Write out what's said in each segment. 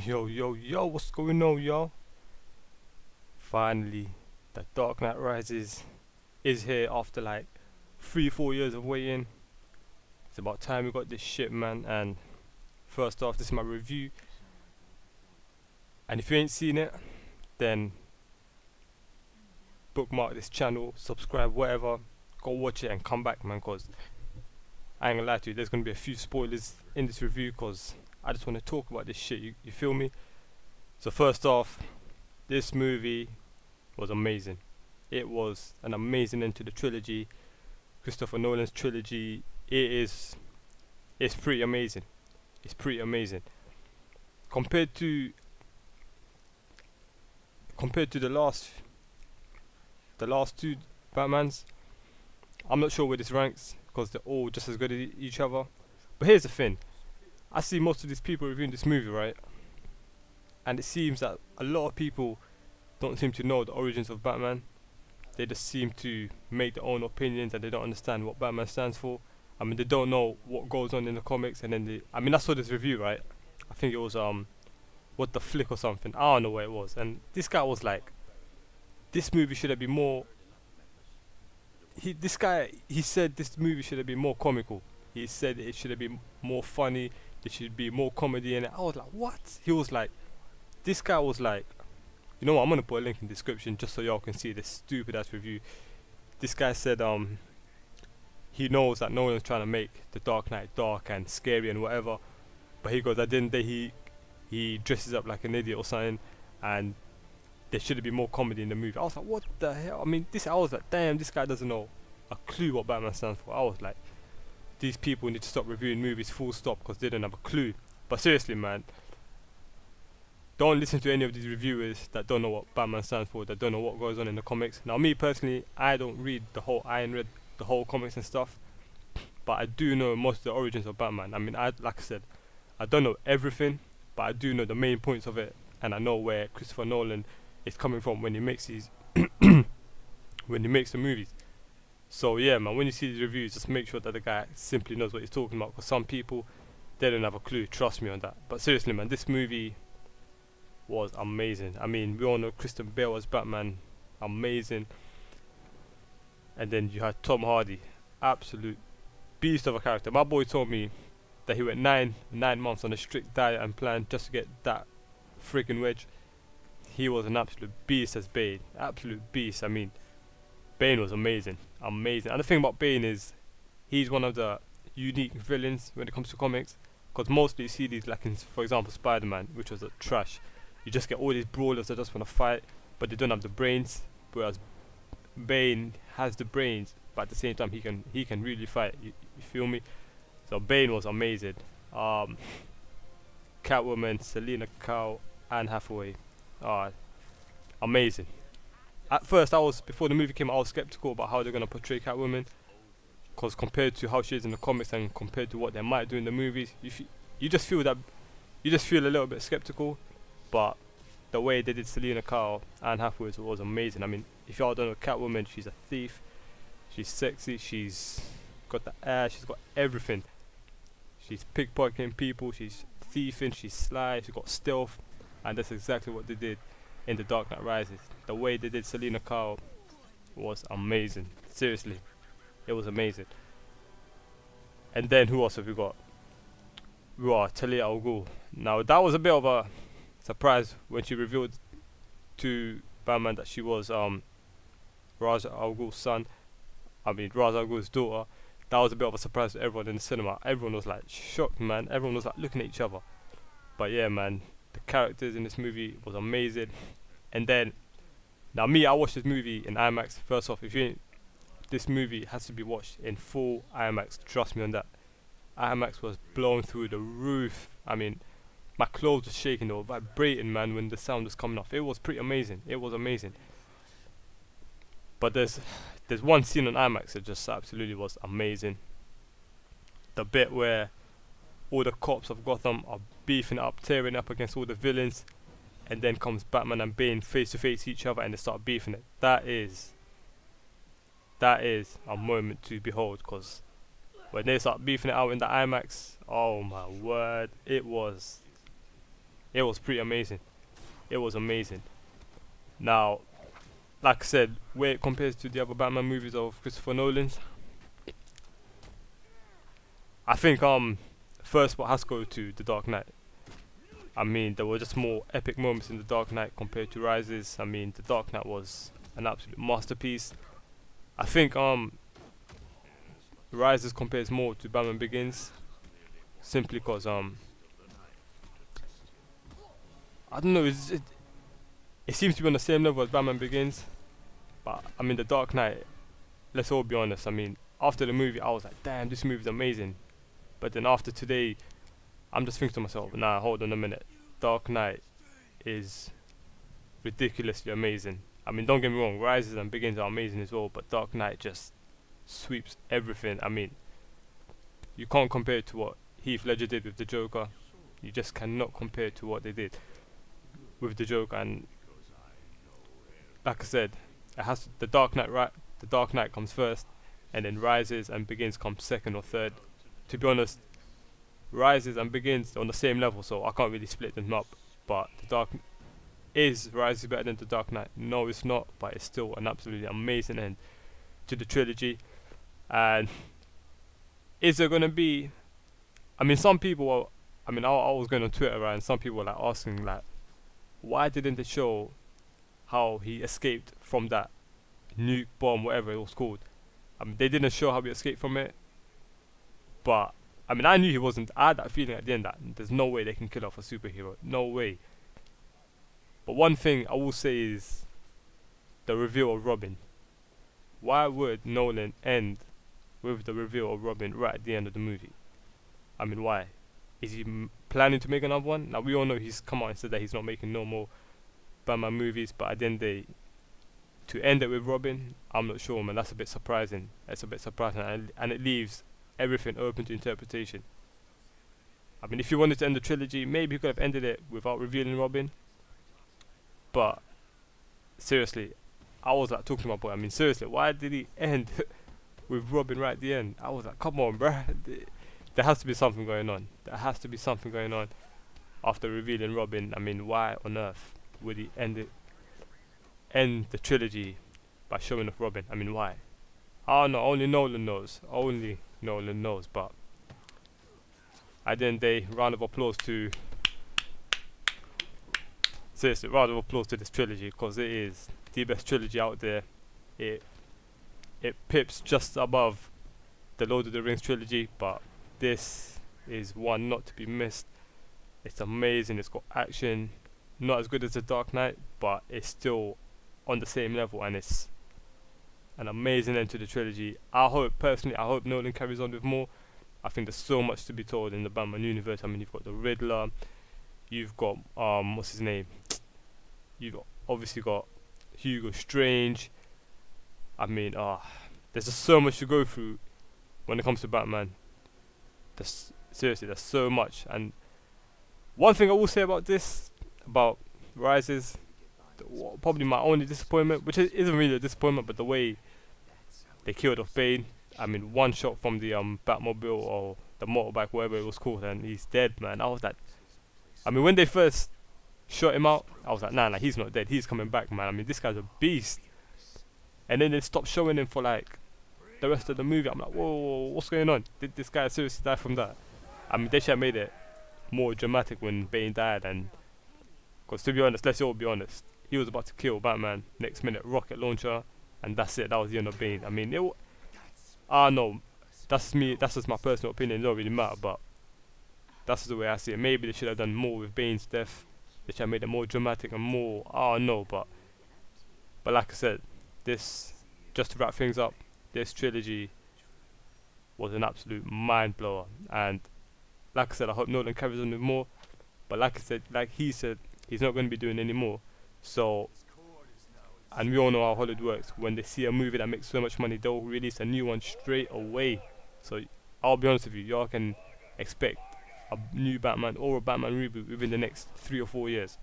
Yo, yo, yo, what's going on, y'all? Finally, The Dark Knight Rises is here after like 3, 4 years of waiting. It's about time we got this shit, man. And first off, this is my review. And if you ain't seen it, then bookmark this channel, subscribe, whatever. Go watch it and come back, man, cause I ain't gonna lie to you, there's gonna be a few spoilers in this review, cause I just wanna talk about this shit, you feel me? So first off, this movie was amazing. It was an amazing end to the trilogy, Christopher Nolan's trilogy. It's pretty amazing. It's pretty amazing. Compared to the last two Batmans, I'm not sure where this ranks because they're all just as good as each other. But here's the thing: I see most of these people reviewing this movie, right? And it seems that a lot of people don't seem to know the origins of Batman. They just seem to make their own opinions and they don't understand what Batman stands for. I mean, they don't know what goes on in the comics, and then I mean, I saw this review, right? I think it was what the flick or something. I don't know what it was, and this guy was like, this movie should have been more. He said this movie should have been more comical. He said it should have been more funny. There should be more comedy in it. I was like, what? He was like, this guy was like, you know what? I'm gonna put a link in the description just so y'all can see this stupid ass review. This guy said he knows that Nolan's trying to make the Dark Knight dark and scary and whatever, but he goes, at the end of the day, he dresses up like an idiot or something, and there should be more comedy in the movie. I was like, what the hell? I mean, I was like, damn, this guy doesn't know a clue what Batman stands for. I was like, these people need to stop reviewing movies full stop because they don't have a clue. But seriously, man, don't listen to any of these reviewers that don't know what Batman stands for, that don't know what goes on in the comics. Now, me personally, I ain't read the whole comics and stuff, but I do know most of the origins of Batman. I mean, like I said, I don't know everything, but I do know the main points of it, and I know where Christopher Nolan is coming from when he makes these, when he makes the movies. So yeah, man, when you see these reviews, just make sure that the guy simply knows what he's talking about, because some people, they don't have a clue. Trust me on that. But seriously, man, this movie was amazing. I mean, we all know Christian Bale as Batman, amazing. And then you had Tom Hardy, absolute beast of a character. My boy told me that he went nine months on a strict diet and plan just to get that freaking wedge. He was an absolute beast as Bane, absolute beast. I mean, Bane was amazing, amazing. And the thing about Bane is, he's one of the unique villains when it comes to comics, because mostly you see these, like in, for example, Spider-Man, which was a trash. You just get all these brawlers that just want to fight, but they don't have the brains. Whereas Bane has the brains, but at the same time he can really fight. You feel me? So Bane was amazing. Catwoman, Selena Kyle, Anne Hathaway, uh, amazing. At first, before the movie came out, I was skeptical about how they're gonna portray Catwoman, because compared to how she is in the comics and compared to what they might do in the movies, you just feel a little bit skeptical. But the way they did Selena Kyle and Hathaway was amazing. I mean, if y'all don't know Catwoman, she's a thief. She's sexy. She's got the air. She's got everything. She's pickpocketing people. She's thieving. She's sly. She's got stealth, and that's exactly what they did in The Dark Knight Rises. The way they did Selena Kyle was amazing. Seriously, it was amazing. And then who else have we got? We got Talia al Ghul. Now that was a bit of a surprise when she revealed to Batman that she was Ra's al Ghul's son. I mean, Ra's al Ghul's daughter. That was a bit of a surprise to everyone in the cinema. Everyone was like shocked, man. Everyone was like looking at each other. But yeah, man, the characters in this movie was amazing. And then, now me, I watched this movie in IMAX. First off, if you ain't, this movie has to be watched in full IMAX. Trust me on that. IMAX was blown through the roof. I mean, my clothes were shaking, they were vibrating, man, when the sound was coming off. It was pretty amazing. It was amazing. But there's one scene on IMAX that just absolutely was amazing. The bit where all the cops of Gotham are beefing up, tearing up against all the villains, and then comes Batman and Bane face to face each other and they start beefing it. That is a moment to behold, because when they start beefing it out in the IMAX, oh my word, it was It was pretty amazing. It was amazing. Now, like I said, where it compares to the other Batman movies of Christopher Nolan's, I think first what has to go to The Dark Knight. I mean, there were just more epic moments in The Dark Knight compared to Rises. I mean, The Dark Knight was an absolute masterpiece. I think Rises compares more to Batman Begins, simply because I don't know, it seems to be on the same level as Batman Begins, but I mean The Dark Knight, let's all be honest, I mean after the movie I was like, damn, this movie's amazing, but then after today I'm just thinking to myself, nah, hold on a minute, Dark Knight is ridiculously amazing. I mean, don't get me wrong, Rises and Begins are amazing as well, but Dark Knight just sweeps everything. I mean, you can't compare it to what Heath Ledger did with the Joker. You just cannot compare it to what they did with the Joker. And like I said, it has the Dark Knight. The Dark Knight comes first, and then Rises and Begins comes second or third. To be honest, Rises and Begins are on the same level, so I can't really split them up. But is Rises better than The Dark Knight? No, it's not, but it's still an absolutely amazing end to the trilogy. And is there gonna be? I mean, some people were. I mean, I was going on Twitter, right, and some people were like asking, like, why didn't they show how he escaped from that nuke bomb, whatever it was called? I mean, they didn't show how he escaped from it, but I mean, I knew he wasn't. I had that feeling at the end that there's no way they can kill off a superhero, no way. But one thing I will say is the reveal of Robin. Why would Nolan end with the reveal of Robin right at the end of the movie? I mean, why? Is he planning to make another one? Now, we all know he's come out and said that he's not making no more Batman movies, but at the end of the day, to end it with Robin, I'm not sure, man. That's a bit surprising. It's a bit surprising, and it leaves everything open to interpretation. I mean, if you wanted to end the trilogy, maybe you could have ended it without revealing Robin. But seriously, I was like talking to my boy. I mean, seriously, why did he end with Robin right at the end? I was like, come on, bruh. There has to be something going on. There has to be something going on after revealing Robin. I mean, why on earth would he end the trilogy by showing off Robin? I mean, why? I don't know. Only Nolan knows. Only Nolan knows. But at the end of the day, round of applause to. Seriously, round of applause to this trilogy, because it is the best trilogy out there. It pips just above the Lord of the Rings trilogy, but this is one not to be missed. It's amazing. It's got action, not as good as The Dark Knight, but it's still on the same level, and it's an amazing end to the trilogy. I hope Nolan carries on with more. I think there's so much to be told in the Batman universe. I mean, you've got the Riddler, you've got what's his name? You've obviously got Hugo Strange. I mean, there's just so much to go through when it comes to Batman. Seriously, there's so much. And one thing I will say about Rises, probably my only disappointment, which isn't really a disappointment, but the way they killed off Bane. I mean, one shot from the Batmobile or the motorbike, whatever it was called, and he's dead, man. I was like, I mean, when they first shot him out, I was like, nah, he's not dead. He's coming back, man. I mean, this guy's a beast. And then they stopped showing him for like the rest of the movie. I'm like, whoa, what's going on? Did this guy seriously die from that? I mean, they should have made it more dramatic when Bane died, and because to be honest, let's all be honest, he was about to kill Batman. Next minute, rocket launcher, and that's it. That was the end of Bane. I mean, no, that's me. That's just my personal opinion. It don't really matter, but that's the way I see it. Maybe they should have done more with Bane's death. They should have made it more dramatic and more. No, but like I said, this, just to wrap things up, this trilogy was an absolute mind blower. And like I said, I hope Nolan carries on with more. But like he said, he's not going to be doing any more. So, and we all know how Hollywood works. When they see a movie that makes so much money, they'll release a new one straight away. So I'll be honest with you, y'all can expect a new Batman or a Batman reboot within the next 3 or 4 years.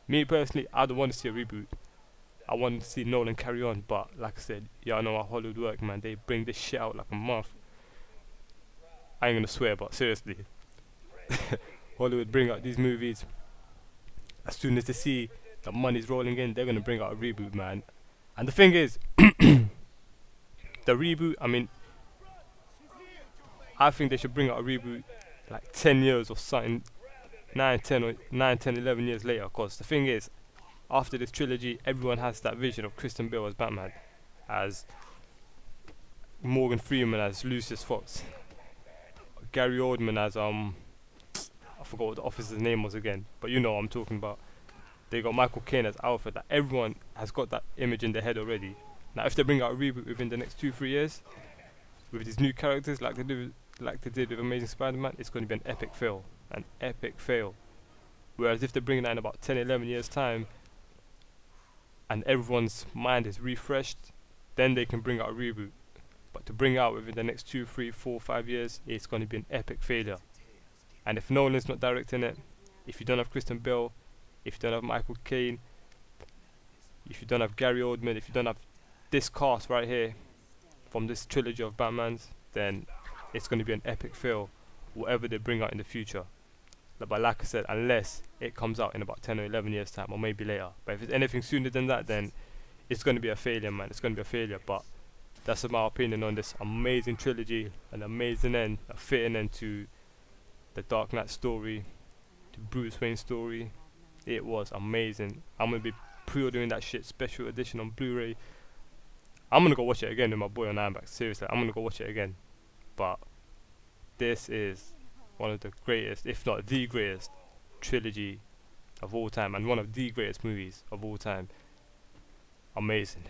Me personally, I don't want to see a reboot. I want to see Nolan carry on, but like I said, y'all know how Hollywood work, man. They bring this shit out like a month. I ain't gonna swear, but seriously, Hollywood bring out these movies as soon as they see the money's rolling in, they're gonna bring out a reboot, man. And the thing is, the reboot. I mean, I think they should bring out a reboot like 10 years or something, 11 years later. Cause the thing is, after this trilogy, everyone has that vision of Christian Bale as Batman, as Morgan Freeman as Lucius Fox, Gary Oldman as I forgot what the officer's name was again, but you know what I'm talking about. They got Michael Caine as Alfred. That everyone has got that image in their head already. Now, if they bring out a reboot within the next 2-3 years with these new characters, like they did with Amazing Spider-Man, it's going to be an epic fail, an epic fail. Whereas if they bring that in about 10, 11 years time, and everyone's mind is refreshed, then they can bring out a reboot. But to bring out within the next 2, 3, 4, 5 years, it's going to be an epic failure. And if Nolan's not directing it, if you don't have Christian Bale, if you don't have Michael Caine, if you don't have Gary Oldman, if you don't have this cast right here from this trilogy of Batmans, then it's going to be an epic fail, whatever they bring out in the future. But like I said, unless it comes out in about 10 or 11 years time, or maybe later. But if it's anything sooner than that, then it's going to be a failure, man. It's going to be a failure. But that's my opinion on this amazing trilogy, an amazing end, a fitting end to the Dark Knight story, to Bruce Wayne story. It was amazing. I'm going to be pre-ordering that shit special edition on Blu-ray. I'm going to go watch it again with my boy on IMAX. Seriously, I'm going to go watch it again. But this is one of the greatest, if not the greatest, trilogy of all time, and one of the greatest movies of all time. Amazing.